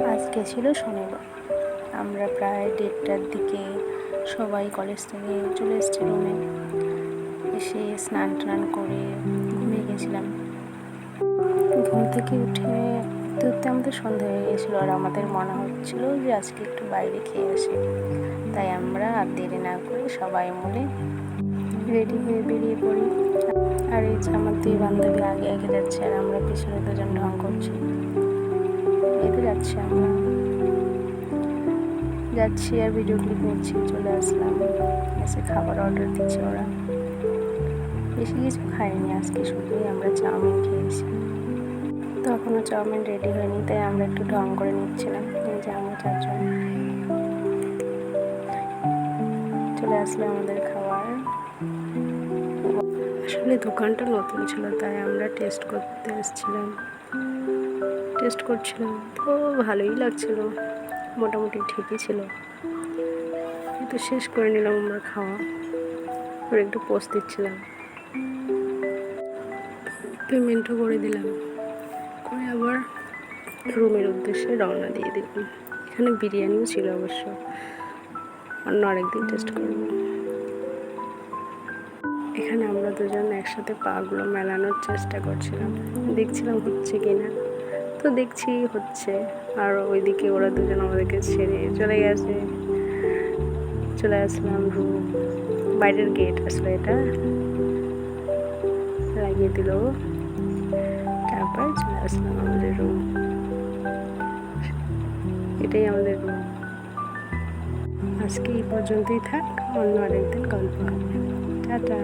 আজকে ছিল শনিবার। আমরা প্রায় 1:30টার দিকে সবাই কলেজ থেকে চলে এসেছি রুমে। এসে স্নান টান করে ঘুমিয়ে গেছিলাম। ঘুম থেকে উঠে উঠতে আমাদের সন্ধ্যা হয়ে গেছিলো, আর আমাদের মনে হচ্ছিল যে আজকে একটু বাইরে খেয়ে আসি। তাই আমরা আর দেরি না করে সবাই মিলে রেডি হয়ে বেরিয়ে পড়ি। আর এই যে আমার 2 বান্ধবী আগে আগে যাচ্ছে, আর আমরা পিছনে 2জন ঢং করছি। এতে যাচ্ছি, আমরা যাচ্ছি আর ভিডিও ক্লিপ নিচ্ছি। চলে আসলাম, এসে খাবার অর্ডার দিচ্ছে ওরা। বেশি কিছু খাইনি আজকে, শুধুই আমরা চাউমিন খেয়েছি। তখনও চাউমিন রেডি হয়নি, তাই আমরা একটু ঢং করে নিচ্ছিলাম। এই যে আমরা 4জন চলে আসলো আমাদের খাবার। আসলে দোকানটা নতুন ছিল, তাই আমরা টেস্ট করছিলাম। তো ভালোই লাগছিল, মোটামুটি ঠিকই ছিল। তো শেষ করে নিলাম আমরা খাওয়া, আর একটু পোস্ট দিচ্ছিলাম। পেমেন্টও করে দিলাম, করে আবার রুমের উদ্দেশ্যে রওনা দিয়ে দিলাম। এখানে বিরিয়ানিও ছিল অবশ্য, অন্য আরেকদিন টেস্ট করব। এখানে আমরা 2জন একসাথে পাগুলো মেলানোর চেষ্টা করছিলাম, দেখছিলাম হচ্ছে কিনা। তো দেখছি হচ্ছে। আর ওইদিকে ওরা 2জন আমাদেরকে ছেড়ে চলে গেছে। চলে আসলাম রুম, বাইরের গেট আসলে এটা লাগিয়ে দিল। তারপর চলে আসলাম আমাদের রুম। এটাই আমাদের রুম। আজকে এই পর্যন্তই থাক, অন্য আরেকদিন গল্প হবে। টাটা।